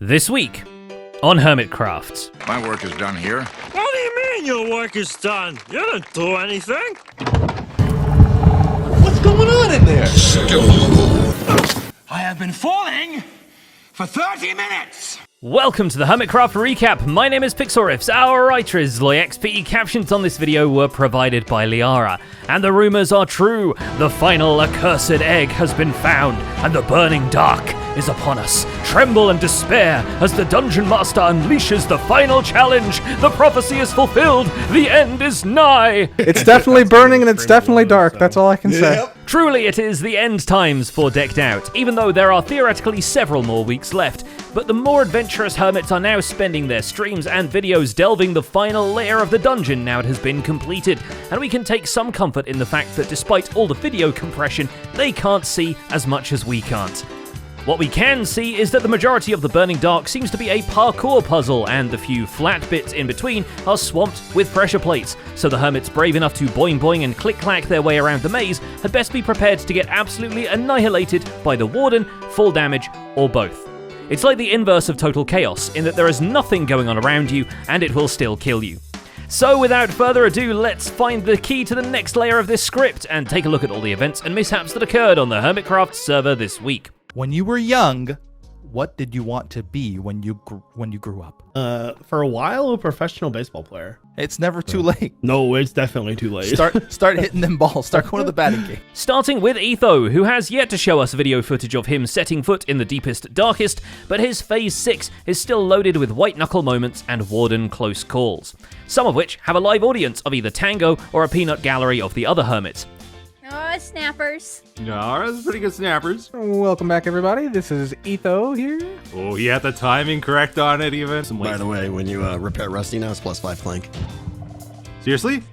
This week on Hermitcraft. My work is done here. What do you mean your work is done? You didn't do anything. What's going on in there? I have been falling for 30 minutes! Welcome to the Hermitcraft recap. My name is Pixelriffs. Our writers, XP. Captions on this video were provided by Liara. And the rumors are true. The final accursed egg has been found, and the burning dark is upon us. Tremble and despair as the Dungeon Master unleashes the final challenge. The prophecy is fulfilled. The end is nigh. It's definitely burning and it's definitely dark. That's all I can say. Yep. Truly, it is the end times for Decked Out, even though there are theoretically several more weeks left. But the more adventurous hermits are now spending their streams and videos delving the final layer of the dungeon now it has been completed, and we can take some comfort in the fact that despite all the video compression, they can't see as much as we can't. What we can see is that the majority of the Burning Dark seems to be a parkour puzzle, and the few flat bits in between are swamped with pressure plates, so the hermits brave enough to boing boing and click-clack their way around the maze had best be prepared to get absolutely annihilated by the Warden, full damage, or both. It's like the inverse of total chaos, in that there is nothing going on around you, and it will still kill you. So without further ado, let's find the key to the next layer of this script, and take a look at all the events and mishaps that occurred on the Hermitcraft server this week. When you were young, what did you want to be when you grew up? For a while, a professional baseball player. It's never too late. No, it's definitely too late. Start hitting them balls. Start going to the batting game. Starting with Etho, who has yet to show us video footage of him setting foot in the deepest, darkest, but his Phase 6 is still loaded with white-knuckle moments and Warden close calls, some of which have a live audience of either Tango or a peanut gallery of the other hermits. Oh, snappers. Yeah, that's pretty good snappers. Welcome back, everybody. This is Etho here. Oh, you had the timing correct on it, even. By the way, when you repair Rusty now, it's +5 flank. Seriously?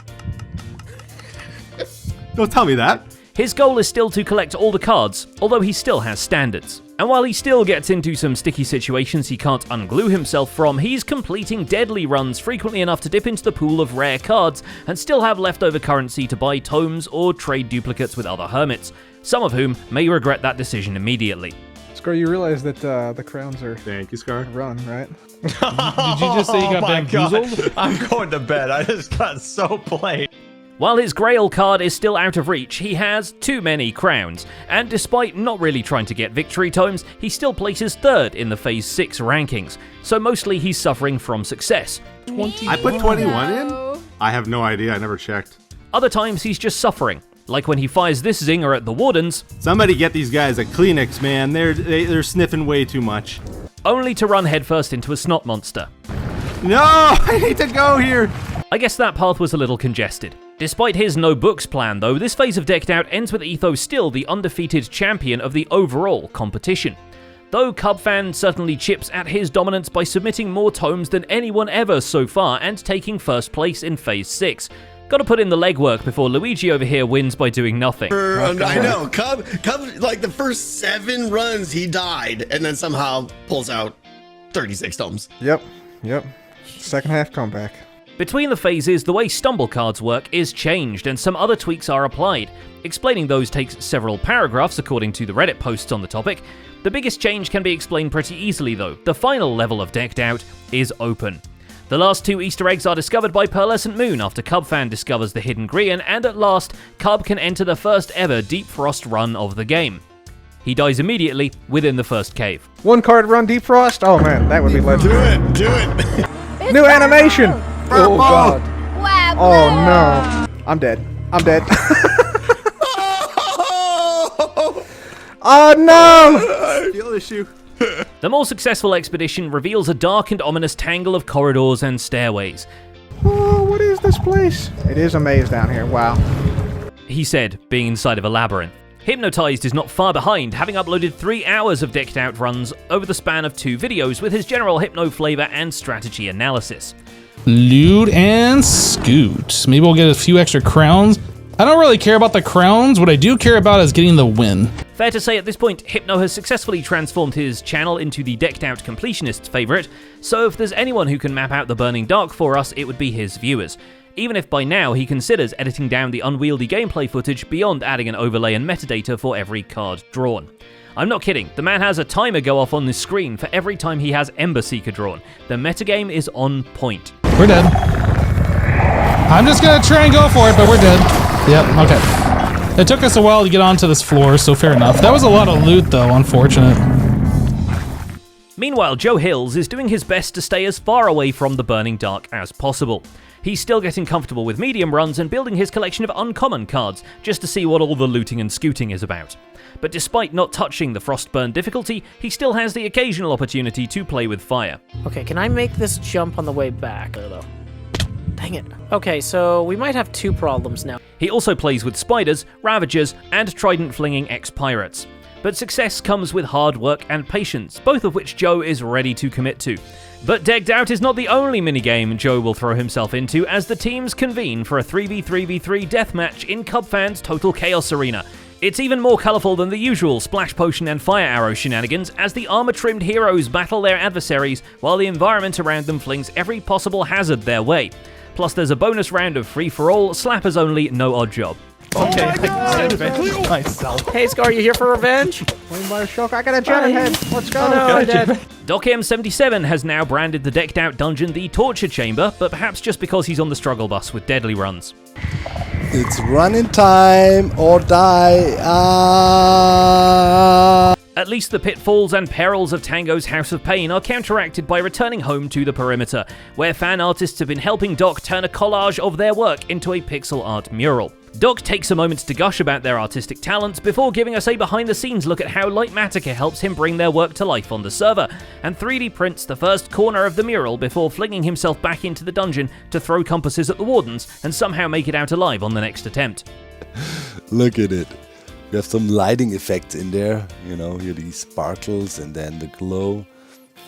Don't tell me that. His goal is still to collect all the cards, although he still has standards. And while he still gets into some sticky situations he can't unglue himself from, he's completing deadly runs frequently enough to dip into the pool of rare cards and still have leftover currency to buy tomes or trade duplicates with other hermits, some of whom may regret that decision immediately. Scar, you realize that the crowns are Thank you, Scar. run, right? Did you just say you got bamboozled? I'm going to bed. I just got so played. While his Grail card is still out of reach, he has too many crowns, and despite not really trying to get victory tomes, he still places third in the Phase 6 rankings, so mostly he's suffering from success. I put 21 in? I have no idea, I never checked. Other times he's just suffering, like when he fires this zinger at the Wardens. Somebody get these guys a Kleenex, man. They're sniffing way too much. Only to run headfirst into a snot monster. No, I need to go here. I guess that path was a little congested. Despite his no books plan though, this phase of Decked Out ends with Etho still the undefeated champion of the overall competition. Though Cubfan certainly chips at his dominance by submitting more tomes than anyone ever so far and taking first place in Phase 6. Gotta put in the legwork before Luigi over here wins by doing nothing. I know, Cub, like the first 7 runs, he died, and then somehow pulls out 36 tomes. Yep. Second half comeback. Between the phases, the way stumble cards work is changed and some other tweaks are applied. Explaining those takes several paragraphs according to the Reddit posts on the topic. The biggest change can be explained pretty easily though. The final level of Decked Out is open. The last 2 Easter eggs are discovered by Pearlescent Moon after Cubfan discovers the hidden Grian, and at last, Cub can enter the first ever Deep Frost run of the game. He dies immediately within the first cave. 1 card run Deep Frost? Oh man, that would be legendary. Do it. New animation! Oh god. Wow. Oh no. I'm dead. Oh no! Feel issue. The more successful expedition reveals a dark and ominous tangle of corridors and stairways. Oh, what is this place? It is a maze down here, wow. He said, being inside of a labyrinth. Hypnotized is not far behind, having uploaded 3 hours of Decked Out runs over the span of 2 videos with his general hypno flavor and strategy analysis. Loot and scoot. Maybe we'll get a few extra crowns. I don't really care about the crowns. What I do care about is getting the win. Fair to say at this point, Hypno has successfully transformed his channel into the Decked Out completionist's favorite, so if there's anyone who can map out the Burning Dark for us, it would be his viewers. even if by now he considers editing down the unwieldy gameplay footage beyond adding an overlay and metadata for every card drawn. I'm not kidding, the man has a timer go off on this screen for every time he has Ember Seeker drawn. The metagame is on point. We're dead. I'm just gonna try and go for it, but we're dead. Yep, okay. It took us a while to get onto this floor, so fair enough. That was a lot of loot though, unfortunate. Meanwhile, Joe Hills is doing his best to stay as far away from the Burning Dark as possible. He's still getting comfortable with medium runs and building his collection of uncommon cards just to see what all the looting and scooting is about. But despite not touching the Frostburn difficulty, he still has the occasional opportunity to play with fire. Okay, can I make this jump on the way back, though? Dang it. Okay, so we might have 2 problems now. He also plays with spiders, ravagers, and trident-flinging ex-pirates. But success comes with hard work and patience, both of which Joe is ready to commit to. But Decked Out is not the only minigame Joe will throw himself into as the teams convene for a 3v3v3 deathmatch in Cubfan's Total Chaos Arena. It's even more colourful than the usual Splash Potion and Fire Arrow shenanigans as the armor-trimmed heroes battle their adversaries while the environment around them flings every possible hazard their way. Plus there's a bonus round of free-for-all, slappers only, no odd job. Okay, I revenge myself. Hey, Scar, you here for revenge? Wayne Bar Shock, I got a jet ahead. Let's go. Oh, no, I'm dead. Doc M77 has now branded the Decked Out dungeon the Torture Chamber, but perhaps just because he's on the struggle bus with deadly runs. It's running time or die. At least the pitfalls and perils of Tango's House of Pain are counteracted by returning home to the perimeter, where fan artists have been helping Doc turn a collage of their work into a pixel art mural. Doc takes a moment to gush about their artistic talents before giving us a behind-the-scenes look at how Lightmatica helps him bring their work to life on the server, and 3D prints the first corner of the mural before flinging himself back into the dungeon to throw compasses at the wardens and somehow make it out alive on the next attempt. Look at it. We have some lighting effects in there, you know, here these sparkles and then the glow.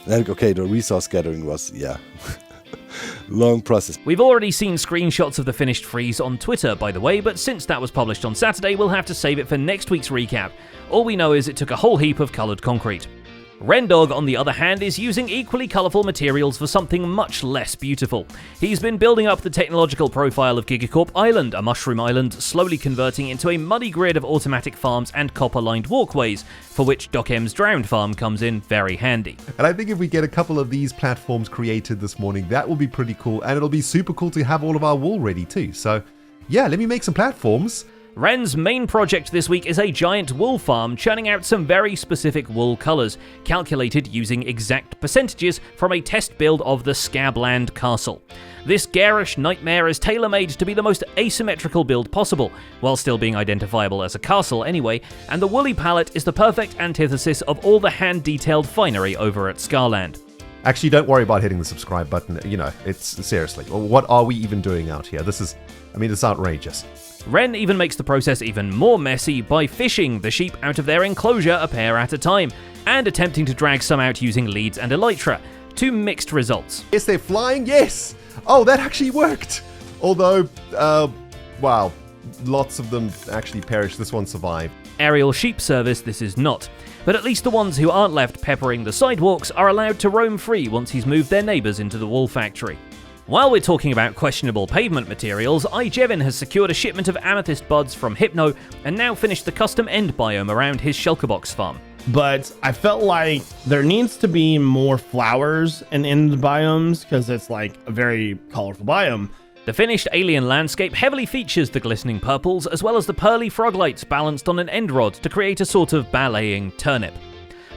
Then, okay, the resource gathering was, yeah, long process. We've already seen screenshots of the finished frieze on Twitter, by the way, but since that was published on Saturday, we'll have to save it for next week's recap. All we know is it took a whole heap of coloured concrete. Rendog, on the other hand, is using equally colourful materials for something much less beautiful. He's been building up the technological profile of Gigacorp Island, a mushroom island slowly converting into a muddy grid of automatic farms and copper-lined walkways, for which Doc M's Drowned Farm comes in very handy. And I think if we get a couple of these platforms created this morning, that will be pretty cool, and it'll be super cool to have all of our wool ready too. So yeah, let me make some platforms. Ren's main project this week is a giant wool farm churning out some very specific wool colours, calculated using exact percentages from a test build of the Scabland Castle. This garish nightmare is tailor-made to be the most asymmetrical build possible, while still being identifiable as a castle anyway, and the woolly palette is the perfect antithesis of all the hand-detailed finery over at Scarland. Actually, don't worry about hitting the subscribe button, you know, it's seriously, what are we even doing out here? This is, I mean, it's outrageous. Ren even makes the process even more messy by fishing the sheep out of their enclosure a pair at a time, and attempting to drag some out using leads and elytra. Two mixed results. Yes, they're flying, yes! Oh, that actually worked! Although, wow, lots of them actually perished, this one survived. Aerial sheep service this is not, but at least the ones who aren't left peppering the sidewalks are allowed to roam free once he's moved their neighbours into the wool factory. While we're talking about questionable pavement materials, Jevin has secured a shipment of amethyst buds from Hypno and now finished the custom end biome around his shulkerbox farm. But I felt like there needs to be more flowers in end biomes because it's like a very colorful biome. The finished alien landscape heavily features the glistening purples as well as the pearly froglights balanced on an end rod to create a sort of balleting turnip.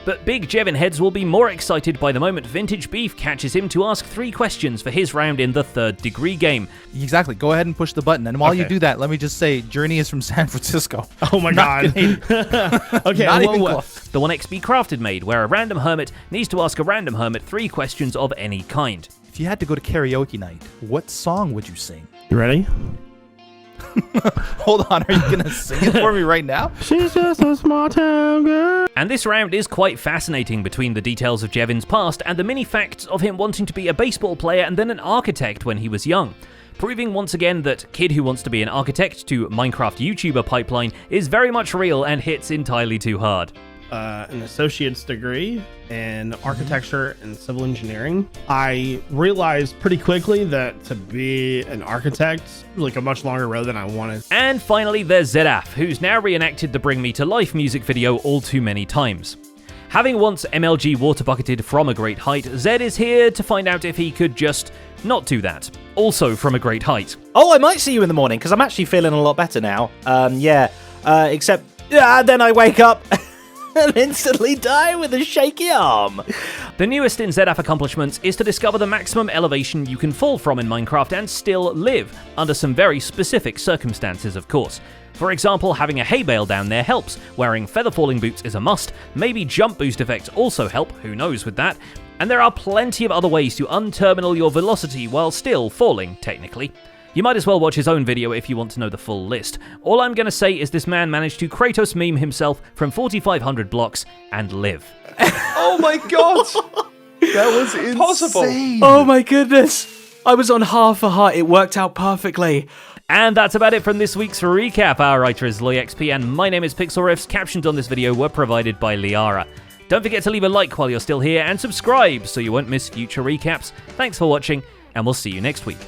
But Big Jevin Heads will be more excited by the moment Vintage Beef catches him to ask 3 questions for his round in the Third Degree game. Exactly. Go ahead and push the button. And while you do that, let me just say, Journey is from San Francisco. Oh my god. Okay, not even close. The one XP Crafted made, where a random hermit needs to ask a random hermit 3 questions of any kind. If you had to go to karaoke night, what song would you sing? You ready? Hold on, are you gonna sing it for me right now? She's just a small town girl. And this round is quite fascinating between the details of Jevin's past and the mini facts of him wanting to be a baseball player and then an architect when he was young. Proving once again that kid who wants to be an architect to Minecraft YouTuber pipeline is very much real and hits entirely too hard. an associate's degree in architecture and civil engineering. I realized pretty quickly that to be an architect was like a much longer road than I wanted. And finally, there's Zedaf, who's now reenacted the Bring Me to Life music video all too many times. Having once MLG water bucketed from a great height, Zed is here to find out if he could just not do that. Also from a great height. Oh, I might see you in the morning, because I'm actually feeling a lot better now. Except then I wake up and instantly die with a shaky arm. The newest in ZF accomplishments is to discover the maximum elevation you can fall from in Minecraft and still live, under some very specific circumstances, of course. For example, having a hay bale down there helps, wearing feather falling boots is a must, maybe jump boost effects also help, who knows with that, and there are plenty of other ways to unterminal your velocity while still falling, technically. You might as well watch his own video if you want to know the full list. All I'm going to say is this man managed to Kratos meme himself from 4,500 blocks and live. Oh my god! That was insane. Oh my goodness. I was on half a heart. It worked out perfectly. And that's about it from this week's recap. Our writer is LoyXP and my name is Pixel Riffs. Captions on this video were provided by Liara. Don't forget to leave a like while you're still here and subscribe so you won't miss future recaps. Thanks for watching and we'll see you next week.